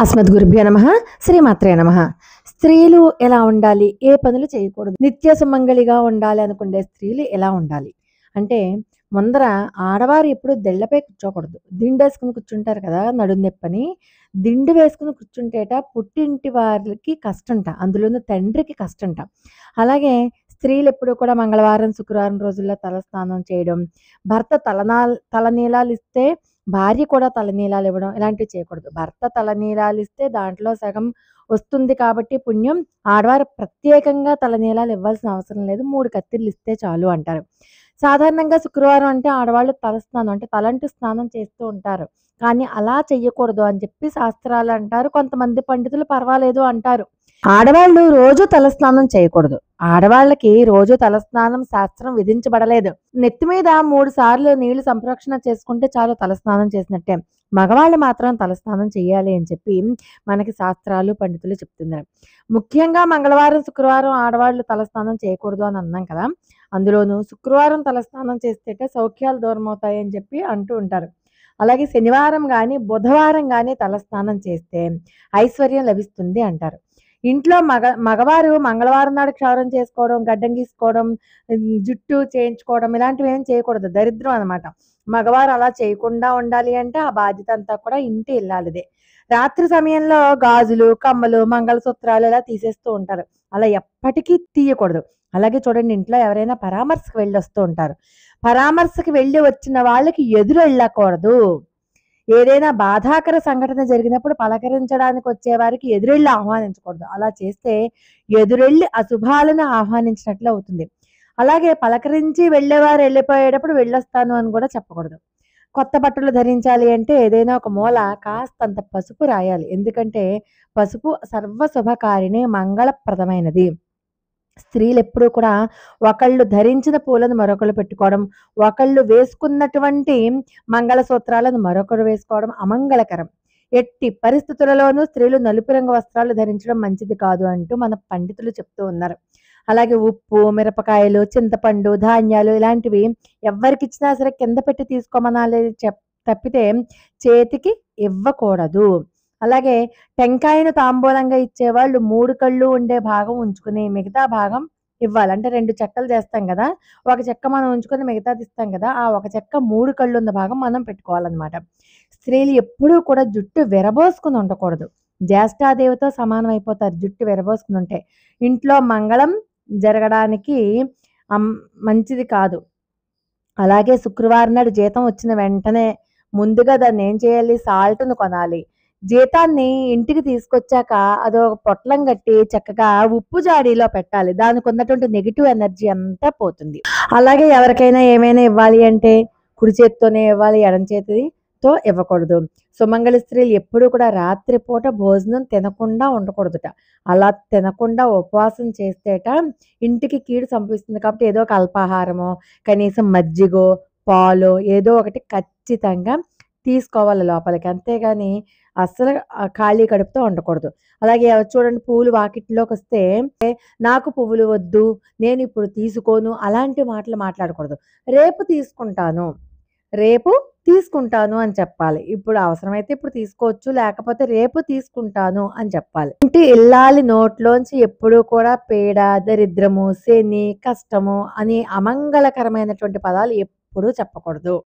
అస్మద్గురుభ్యో నమః. శ్రీమాత్రే నమః. స్త్రీలు ఎలా ఉండాలి? ఏ పనులు చేయకూడదు? నిత్య సుమంగళిగా ఉండాలి అనుకునే స్త్రీలు ఎలా ఉండాలి? అంటే ముందర ఆడవారు ఎప్పుడు దిళ్ళపై కూర్చోకూడదు. దిండేసుకొని కూర్చుంటారు కదా! నడుము నొప్పని. దిండు వేసుకొని కూర్చుంటేట పుట్టింటి వారికి కష్టంట. అందులోనూ తండ్రికి కష్టంట. అలాగే స్త్రీలెప్పుడు కూడా మంగళవారం, శుక్రవారం రోజుల్లో తలస్నానం చేయడం, భర్త తలనీలాలిస్తే భార్య కూడా తలనీలాలివ్వడం ఇలాంటివి చేయకూడదు. భర్త తలనీలాలిస్తే దాంట్లో సగం వస్తుంది కాబట్టి పుణ్యం. ఆడవారు ప్రత్యేకంగా తలనీలాలు ఇవ్వాల్సిన అవసరం లేదు. 3 కత్తిర్లు ఇస్తే చాలు అంటారు. సాధారణంగా శుక్రవారం అంటే ఆడవాళ్ళు తలస్నానం అంటే తలంటు స్నానం చేస్తూ ఉంటారు. కానీ అలా చెయ్యకూడదు అని చెప్పి శాస్త్రాలు అంటారు. కొంతమంది పండితులు పర్వాలేదు అంటారు. ఆడవాళ్ళు రోజు తలస్నానం చేయకూడదు. ఆడవాళ్ళకి రోజు తలస్నానం శాస్త్రం విధించబడలేదు. నెత్తి మీద 3 సార్లు నీళ్లు సంప్రోక్షణ చేసుకుంటే చాలు తలస్నానం చేసినట్టే. మగవాళ్ళు మాత్రం తలస్నానం చేయాలి అని చెప్పి మనకి శాస్త్రాలు పండితులు చెప్తున్నారు. ముఖ్యంగా మంగళవారం, శుక్రవారం ఆడవాళ్ళు తలస్నానం చేయకూడదు అని అన్నాం కదా! అందులోనూ శుక్రవారం తలస్నానం చేస్తేట సౌఖ్యాలు దూరం అవుతాయి అని చెప్పి అంటూ ఉంటారు. అలాగే శనివారం గాని, బుధవారం గాని తలస్నానం చేస్తే ఐశ్వర్యం లభిస్తుంది అంటారు. ఇంట్లో మగవారు మంగళవారం నాడు క్షౌరం చేసుకోవడం, గడ్డం గీసుకోవడం, జుట్టు చేయించుకోవడం ఇలాంటివి ఏం చేయకూడదు. దరిద్రం అనమాట. మగవారు అలా చేయకుండా ఉండాలి అంటే ఆ బాధ్యత అంతా కూడా ఇంటి ఇల్లాలిదే. రాత్రి సమయంలో గాజులు, కమ్మలు, మంగళసూత్రాలు ఇలా తీసేస్తూ ఉంటారు. అలా ఎప్పటికీ తీయకూడదు. అలాగే చూడండి, ఇంట్లో ఎవరైనా పరామర్శకు వెళ్ళొస్తూ ఉంటారు. పరామర్శకు వెళ్ళి వచ్చిన వాళ్ళకి ఎదురు వెళ్ళకూడదు. ఏదైనా బాధాకర సంఘటన జరిగినప్పుడు పలకరించడానికి వచ్చేవారికి ఎదురెళ్ళి ఆహ్వానించకూడదు. అలా చేస్తే ఎదురెళ్ళి అశుభాలను ఆహ్వానించినట్లు అవుతుంది. అలాగే పలకరించి వెళ్ళేవారు వెళ్ళిపోయేటప్పుడు వెళ్ళొస్తాను అని కూడా చెప్పకూడదు. కొత్త బట్టలు ధరించాలి అంటే ఏదైనా ఒక మూల కాస్తంత పసుపు రాయాలి. ఎందుకంటే పసుపు సర్వ శుభకారిణి, మంగళప్రదమైనది. స్త్రీలెప్పుడూ కూడా ఒకళ్ళు ధరించిన పూలను మరొకళ్ళు పెట్టుకోవడం, ఒకళ్ళు వేసుకున్నటువంటి మంగళసూత్రాలను మరొకరు వేసుకోవడం అమంగళకరం. ఎట్టి పరిస్థితులలోనూ స్త్రీలు నలుపు రంగు వస్త్రాలు ధరించడం మంచిది కాదు అంటూ మన పండితులు చెప్తూ ఉన్నారు. అలాగే ఉప్పు, మిరపకాయలు, చింతపండు, ధాన్యాలు ఇలాంటివి ఎవ్వరికిచ్చినా సరే కింద పెట్టి తీసుకోమనాలి తప్పితే చేతికి ఇవ్వకూడదు. అలాగే టెంకాయను తాంబూలంగా ఇచ్చేవాళ్ళు 3 కళ్ళు ఉండే భాగం ఉంచుకుని మిగతా భాగం ఇవ్వాలి. అంటే 2 చెక్కలు చేస్తాం కదా! ఒక చెక్క మనం ఉంచుకొని మిగతాది ఇస్తాం కదా! ఆ ఒక చెక్క 3 కళ్ళు ఉన్న భాగం మనం పెట్టుకోవాలన్నమాట. స్త్రీలు ఎప్పుడూ కూడా జుట్టు విరబోసుకొని ఉండకూడదు. జ్యేష్ఠాదేవితో సమానం అయిపోతారు జుట్టు విరబోసుకొని ఉంటే. ఇంట్లో మంగళం జరగడానికి మంచిది కాదు. అలాగే శుక్రవారం నాడు జీతం వచ్చిన వెంటనే ముందుగా దాన్ని ఏం చేయాలి? సాల్ట్‌ను కొనాలి. జీతాన్ని ఇంటికి తీసుకొచ్చాక అదో పొట్లం కట్టి చక్కగా ఉప్పు జాడీలో పెట్టాలి. దానికున్నటువంటి నెగెటివ్ ఎనర్జీ అంతా పోతుంది. అలాగే ఎవరికైనా ఏమైనా ఇవ్వాలి అంటే కుడి చేత్తోనే ఇవ్వాలి, ఎడమ చేతితో ఇవ్వకూడదు. సుమంగళి స్త్రీలు ఎప్పుడూ కూడా రాత్రిపూట భోజనం తినకుండా ఉండకూడదుట. అలా తినకుండా ఉపవాసం చేస్తేట ఇంటికి కీడు సంభవిస్తుంది. కాబట్టి ఏదో ఒక అల్పాహారమో, కనీసం మజ్జిగో, పాలో ఏదో ఒకటి ఖచ్చితంగా తీసుకోవాలి లోపలికి. అంతేగాని అస్సలు ఖాళీ కడుపుతో ఉండకూడదు. అలాగే చూడండి, పూలు వాకిట్లోకొస్తే నాకు పువ్వులు వద్దు, నేనిప్పుడు తీసుకోను అలాంటి మాటలు మాట్లాడకూడదు. రేపు తీసుకుంటాను అని చెప్పాలి. ఇప్పుడు అవసరమైతే ఇప్పుడు తీసుకోవచ్చు, లేకపోతే రేపు తీసుకుంటాను అని చెప్పాలి. ఇంటి ఇల్లాలి నోట్లోంచి ఎప్పుడూ కూడా పీడ, దరిద్రము, శని, కష్టము అని అమంగళకరమైనటువంటి పదాలు ఎప్పుడూ చెప్పకూడదు.